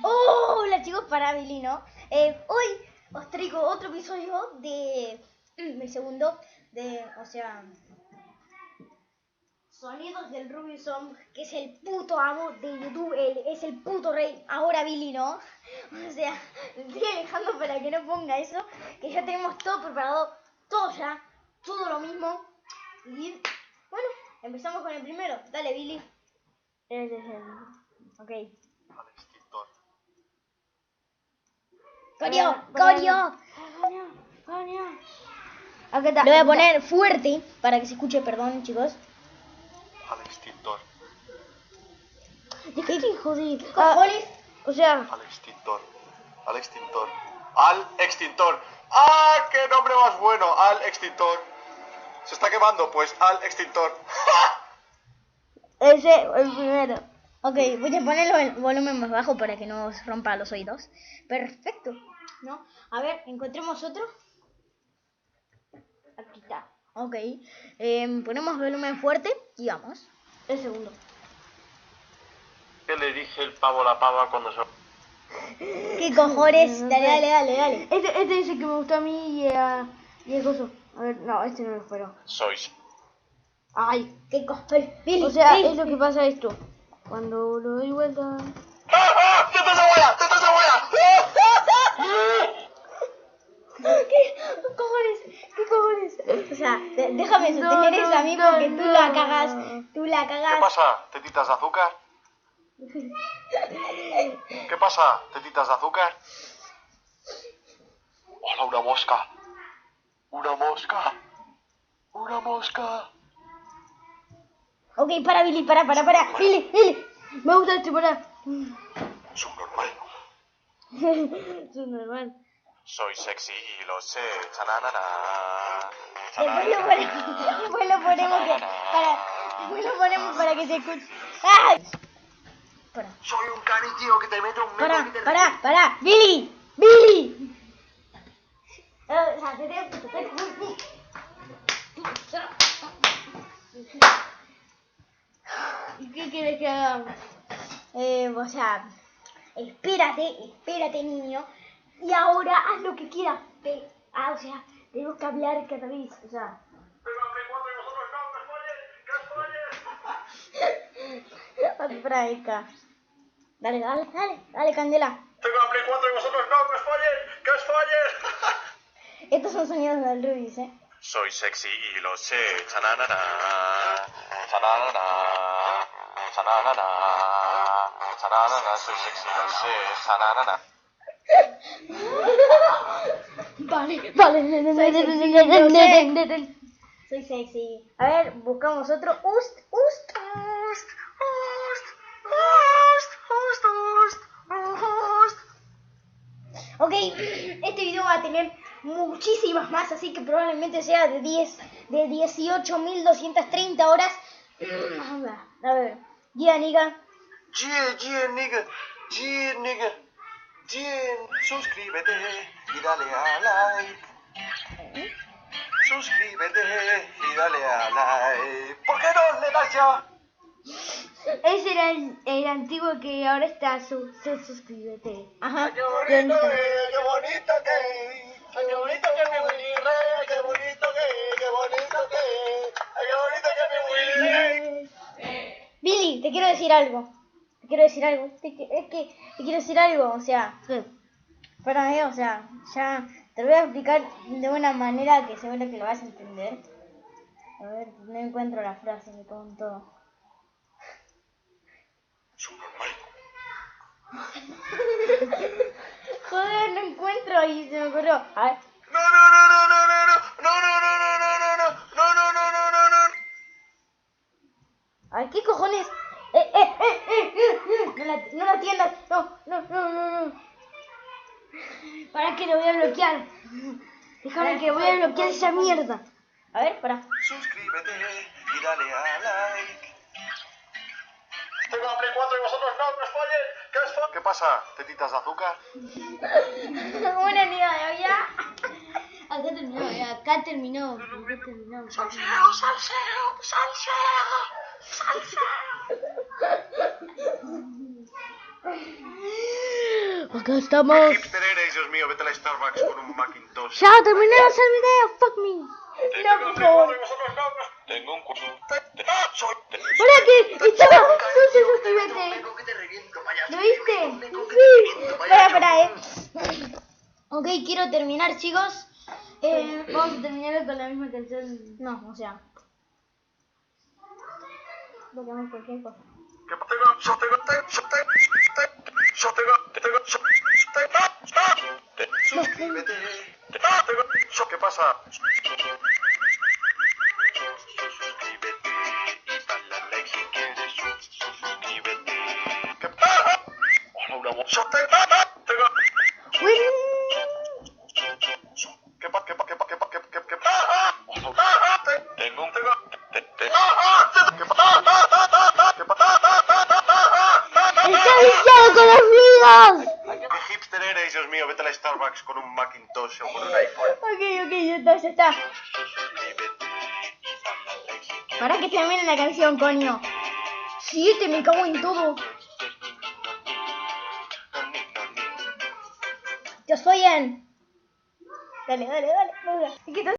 Hola chicos, para Billy, ¿no? Hoy os traigo otro episodio de mi segundo, o sea, Sonidos del Rubius Song, que es el puto amo de YouTube, es el puto rey, ahora Billy, ¿no? O sea, estoy dejando para que no ponga eso, que ya tenemos todo preparado, todo ya, todo lo mismo. Y bueno, empezamos con el primero, dale Billy. Ese es el... ok. Corio. Acá está. Lo voy a poner fuerte para que se escuche, perdón, chicos. Al extintor. ¿De qué hijo de cojones? O sea... Al extintor. Al extintor. Al extintor. ¡Ah! ¡Qué nombre más bueno! Al extintor. Se está quemando, pues al extintor. Ese, el primero. Ok, voy a ponerlo el volumen más bajo para que no os rompa los oídos. Perfecto, ¿no? A ver, encontremos otro. Aquí está. Ok. Ponemos volumen fuerte y vamos. El segundo. ¿Qué le dije el pavo a la pava cuando se... ¿Qué cojones? No Dale, sé. dale. Este es el que me gustó a mí y el coso. A ver, no, este no lo espero. Sois. Ay, qué cojones. Billy, O sea, Billy. es lo que pasa esto. Cuando lo doy vuelta... ¡Ah! ¡Ah! ¡Teta cebolla! ¡Teta cebolla! ¿Qué cojones? O sea, déjame sostener eso a mí porque tú la cagas. ¿Qué pasa? ¿Tetitas de azúcar? ¿Qué pasa? ¿Tetitas de azúcar? ¡Hola, una mosca! ¡Una mosca! ¡Una mosca! Ok, para Billy, para. Billy. Me gusta este, pará. Subnormal. Es normal. Soy sexy y lo sé. Chananana. Después lo ponemos para que se escuche. ¡Ay! Soy un cani, tío, que te mete un metro y te... Para. Billy. O sea, ¿Y qué quieres que hagamos? o sea, espérate, niño. Y ahora haz lo que quieras. O sea, tenemos que hablar cada vez. O sea. Espera, Eka. Dale, Candela. Tengo la Play 4 y vosotros no, que os follen. Estos son sonidos del Rubius, Soy sexy y lo sé. Chananana. Chananana. Chananana. Chananana. Soy sexy y lo sé. Chananana. Vale. Soy sexy. A ver, buscamos otro. Ok, este video va a tener muchísimas más, así que probablemente sea de 18.230 horas. A ver, yeah, nigga. Yeah, nigga. Suscríbete y dale a like. Suscríbete y dale a like. ¿Por qué no le das ya? Ese era el antiguo que ahora está suscríbete. Ajá. Qué bonito qué bonito qué bonito que mi Willy Rey, qué bonito qué bonito qué bonito que mi Willy Rey. Billy, te quiero decir algo. Es que te quiero decir algo, o sea, para mí, o sea, ya te lo voy a explicar de una manera que seguro que lo vas a entender. A ver, no encuentro la frase, me cago en todo. Subnormal. Joder, no encuentro y se me ocurrió. A ver. No. A ver, ¿qué cojones? No la atiendas. No. Para que lo voy a bloquear. Déjame que voy a bloquear esa mierda. A ver, para. Suscríbete y dale a like. Tengo la Play 4 y vosotros no, que os follen. ¿Qué pasa? ¿Tetitas de azúcar? Una niña de olla. Acá terminó. Salseo. Acá estamos. ¿Qué hipster eres, Dios mío? Vete a la Starbucks con un Macintosh. Ya terminé de hacer mi idea. Fuck me. No, por favor. Tengo un curso. Hola, que estaba sucio, suscríbete. ¿Lo viste? Sí. Espera, Ok, quiero terminar, chicos. Vamos a terminar con la misma canción. No, o sea. Pongamos cualquier cosa. Suscríbete. ¿Qué pasa? Suscríbete y dale a like si quieres. Suscríbete. Hola, una voz. Tengo un... ¡Está viciado con los ruidos! ¿Qué hipster eres, Dios mío? Vete a la Starbucks con un Macintosh o con un iPhone. Ok, ya está. Para que termine la canción, coño. 7, me cago en todo. Yo soy el... Dale.